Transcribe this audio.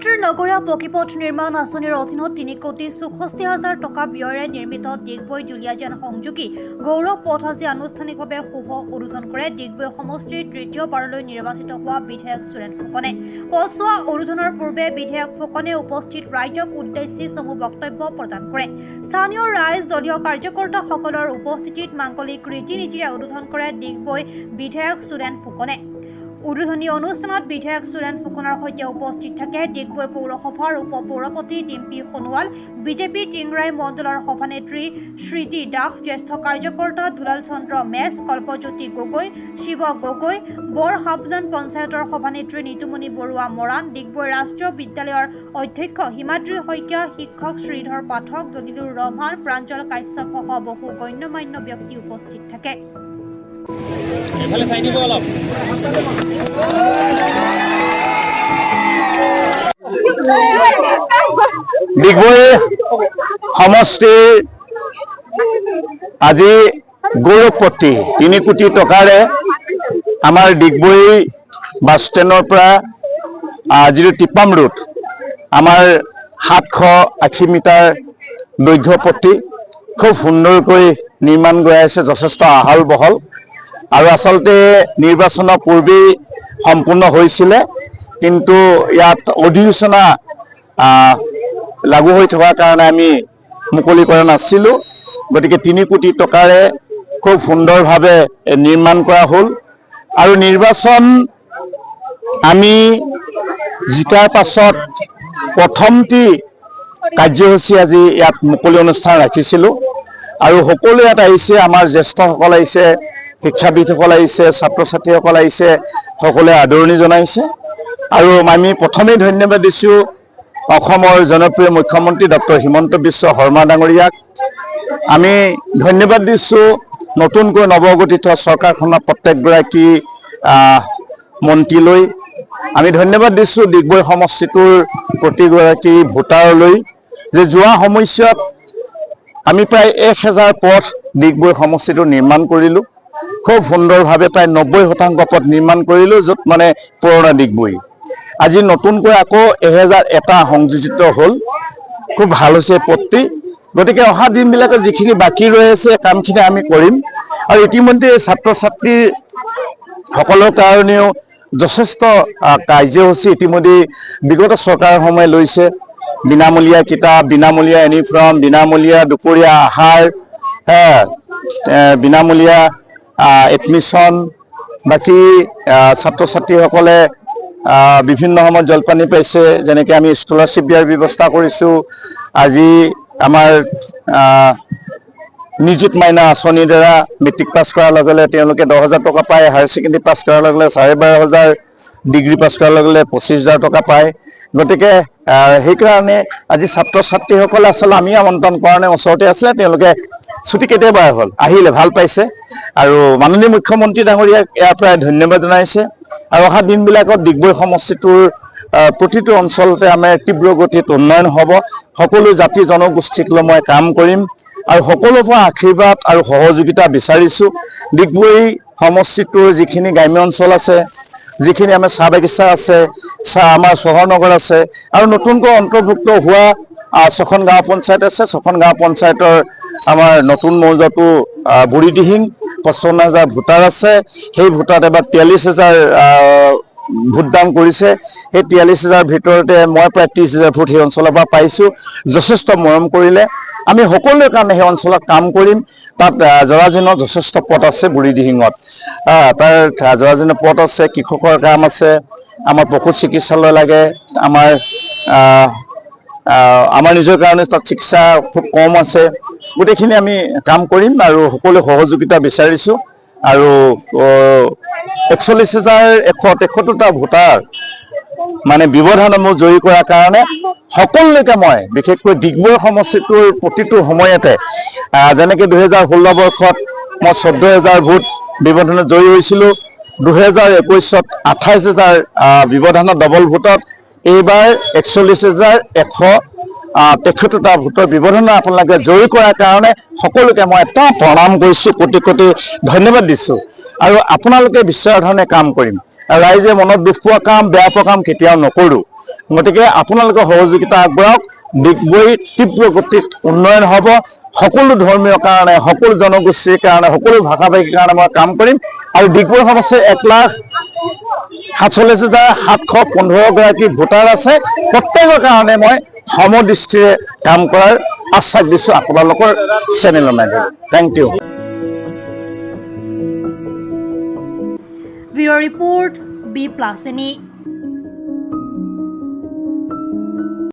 মুখ্যমন্ত্ৰীৰ নগৰীয়া পকীপথ নিৰ্মাণ আঁচনিৰ অধীনত 3,64,000 টকা ব্যয়েৰে নিৰ্মিত ডিগবৈ দুলীয়াজান সংযোগী গৌৰৱ পথ আজি আনুষ্ঠানিকভাৱে শুভ উদ্বোধন কৰে ডিগবৈ সমষ্টিৰ তৃতীয়বাৰলৈ নিৰ্বাচিত হোৱা বিধায়ক সুৰেন ফুকনে। পথছোৱা উদ্বোধনৰ পূৰ্বে বিধায়ক ফুকনে উপস্থিত ৰাইজক উদ্দেশ্যি চমু বক্তব্য প্ৰদান কৰে। স্থানীয় ৰাইজ দলীয় কাৰ্যকৰ্তাসকলৰ উপস্থিতিত মাংগলিক ৰীতি নীতিৰে উদ্বোধন কৰে ডিগবৈ বিধায়ক সুৰেন ফুকনে। উদ্বোধনী অনুষ্ঠানত বিধায়ক সুৰেন ফুকনৰ সৈতে উপস্থিত থাকে ডিগবৈ পৌৰসভাৰ উপ পৌৰপতি ডিম্পী সোণোৱাল, বিজেপি টিংৰাই মণ্ডলৰ সভানেত্ৰী শ্ৰীতি দাস, জ্যেষ্ঠ কাৰ্যকৰ্তা দুলাল চন্দ্ৰ মেছ, কল্পজ্যোতি গগৈ, শিৱ গগৈ, বৰহাবজান পঞ্চায়তৰ সভানেত্ৰী নিতুমণি বৰুৱা মৰাণ, ডিগবৈ ৰাষ্ট্ৰীয় বিদ্যালয়ৰ অধ্যক্ষ হিমাদ্ৰী শইকীয়া, শিক্ষক শ্ৰীধৰ পাঠক, দলিলুৰ ৰহমান, প্ৰাঞ্জল কাশ্যপসহ বহু গণ্যমান্য ব্যক্তি উপস্থিত থাকে। ডিগবৈ সমষ্টিৰ আজি গৌৰৱপতি 3 কোটি টকাৰে আমাৰ ডিগবৈ বাছ ষ্টেণ্ডৰ পৰা যিটো টিপাম ৰোড আমাৰ 780 মিটাৰ দৈৰ্ঘ্যপতি খুব সুন্দৰকৈ নিৰ্মাণ কৰি আছে, যথেষ্ট আহল বহল আৰু আচলতে নিৰ্বাচনৰ পূৰ্বেই সম্পূৰ্ণ হৈছিলে, কিন্তু ইয়াত অধিসূচনা লাগু হৈ থকাৰ কাৰণে আমি মুকলি কৰা নাছিলোঁ। গতিকে 3 কোটি টকাৰে খুব সুন্দৰভাৱে নিৰ্মাণ কৰা হ'ল আৰু নিৰ্বাচন আমি জিকাৰ পাছত প্ৰথমটি কাৰ্যসূচী আজি ইয়াত মুকলি অনুষ্ঠান ৰাখিছিলোঁ আৰু সকলো ইয়াত আহিছে, আমাৰ জ্যেষ্ঠসকল আহিছে, শিক্ষাবিদসকল আহিছে, ছাত্ৰ ছাত্ৰীসকল আহিছে, সকলোৱে আদৰণি জনাইছে আৰু আমি প্ৰথমেই ধন্যবাদ দিছোঁ অসমৰ জনপ্ৰিয় মুখ্যমন্ত্ৰী ডক্টৰ হিমন্ত বিশ্ব শৰ্মা ডাঙৰীয়াক। আমি ধন্যবাদ দিছোঁ নতুনকৈ নৱগঠিত চৰকাৰখনৰ প্ৰত্যেকগৰাকী মন্ত্ৰীলৈ। আমি ধন্যবাদ দিছোঁ ডিগবৈ সমষ্টিটোৰ প্ৰতিগৰাকী ভোটাৰলৈ যে যোৱা সময়ছোৱাত আমি প্ৰায় 1000 পথ ডিগবৈ সমষ্টিটো নিৰ্মাণ কৰিলোঁ। খুব সুন্দৰভাৱে প্ৰায় 90% পথ নিৰ্মাণ কৰিলোঁ, য'ত মানে পুৰণা ডিগবৈ। আজি নতুনকৈ আকৌ 1001টা সংযোজিত হ'ল, খুব ভাল হৈছে পথটি। গতিকে অহা দিনবিলাকত যিখিনি বাকী ৰৈ আছে কামখিনি আমি কৰিম আৰু ইতিমধ্যে ছাত্ৰ ছাত্ৰীসকলৰ কাৰণেও যথেষ্ট কাৰ্যসূচী ইতিমধ্যে বিগত চৰকাৰসমূহে লৈছে। বিনামূলীয়া কিতাপ, বিনামূলীয়া ইউনিফৰ্ম, বিনামূলীয়া দুপৰীয়া আহাৰ, বিনামূলীয়া এডমিশ্যন, বাকী ছাত্ৰ ছাত্ৰীসকলে বিভিন্ন সময়ত জলপানী পাইছে, যেনেকৈ আমি স্কলাৰশ্বিপ দিয়াৰ ব্যৱস্থা কৰিছোঁ। আজি আমাৰ নিযুত মাইনা আঁচনিৰ দ্বাৰা মেট্ৰিক পাছ কৰাৰ লগে লগে তেওঁলোকে 10,000 টকা পায়, হায়াৰ ছেকেণ্ডেৰী পাছ কৰাৰ লগে লগে 12,500, ডিগ্ৰী পাছ কৰাৰ লগে লগে 25,000 টকা পায়। গতিকে সেইকাৰণে আজি ছাত্ৰ ছাত্ৰীসকলে আচলতে আমি আমন্ত্ৰণ কৰা নাই, ওচৰতে আছিলে, তেওঁলোকে ছুটি কেতিয়াবাই হ'ল, আহিলে, ভাল পাইছে আৰু মাননীয় মুখ্যমন্ত্ৰী ডাঙৰীয়াক ইয়াৰ পৰাই ধন্যবাদ জনাইছে। আৰু অহা দিনবিলাকত ডিগবৈ সমষ্টিটোৰ প্ৰতিটো অঞ্চলতে আমাৰ তীব্ৰ গতিত উন্নয়ন হ'ব। সকলো জাতি জনগোষ্ঠীক লৈ মই কাম কৰিম আৰু সকলোৰে পৰা আশীৰ্বাদ আৰু সহযোগিতা বিচাৰিছোঁ। ডিগবৈ সমষ্টিটোৰ যিখিনি গ্ৰাম্য অঞ্চল আছে, যিখিনি আমাৰ চাহ বাগিচা আছে, আমাৰ চহৰ নগৰ আছে আৰু নতুনকৈ অন্তৰ্ভুক্ত হোৱা 6খন গাঁও পঞ্চায়ত আছে। 6খন গাঁও পঞ্চায়তৰ আমাৰ নতুন মৌজাটো বুঢ়ীদিহিং, 55,000 ভোটাৰ আছে। সেই ভোটাৰত এবাৰ 43,000 ভোটদান কৰিছে। সেই 43,000 ভিতৰতে মই প্ৰায় 30,000 ভোট সেই অঞ্চলৰ পৰা পাইছোঁ। যথেষ্ট মৰম কৰিলে। আমি সকলোৰে কাৰণে সেই অঞ্চলত কাম কৰিম। তাত জৰাজীৰ্ণ যথেষ্ট পথ আছে বুঢ়ীদিহিঙত, তাৰ জৰাজীৰ্ণ পথ আছে, কৃষকৰ কাম আছে, আমাৰ পশু চিকিৎসালয় লাগে, আমাৰ নিজৰ কাৰণে তাত চিকিৎসা খুব কম আছে। গোটেইখিনি আমি কাম কৰিম আৰু সকলো সহযোগিতা বিচাৰিছোঁ। আৰু 41,173টা ভোটাৰ মানে ব্যৱধানসমূহ জয়ী কৰাৰ কাৰণে সকলোলৈকে মই বিশেষকৈ ডিগবৈ সমষ্টিটোৰ প্ৰতিটো সময়তে, যেনেকৈ 2016 বৰ্ষত মই 14,000 ভোট ব্যৱধানত জয়ী হৈছিলোঁ, 2021ত 28,000 ব্যৱধানত ডবল ভোটত, এইবাৰ 41,173টা ভোটৰ ব্যৱধানত আপোনালোকে জয়ী কৰাৰ কাৰণে সকলোকে মই এটা প্ৰণাম কৰিছোঁ, কোটি কোটি ধন্যবাদ দিছোঁ আৰু আপোনালোকে বিচৰা ধৰণে কাম কৰিম। ৰাইজে মনত দুখ পোৱা কাম বেয়া পোৱা কাম কেতিয়াও নকৰোঁ গতিকে আপোনালোকে সহযোগিতা আগবঢ়াওক ডিগবৈ তীব্ৰ গতিত উন্নয়ন হ'ব সকলো ধৰ্মীয় কাৰণে সকলো জনগোষ্ঠীৰ কাৰণে সকলো ভাষা ভাষীৰ কাৰণে মই কাম কৰিম আৰু ডিগবৈ সমষ্টিৰ 1,47,715 ভোটাৰ আছে প্ৰত্যেকৰ কাৰণে মই সমদৃষ্টিৰে কাম কৰাৰ আশ্বাস দিছোঁ আপোনালোকৰ চেনেলৰ মাধ্যমেৰে thank you bureau report B+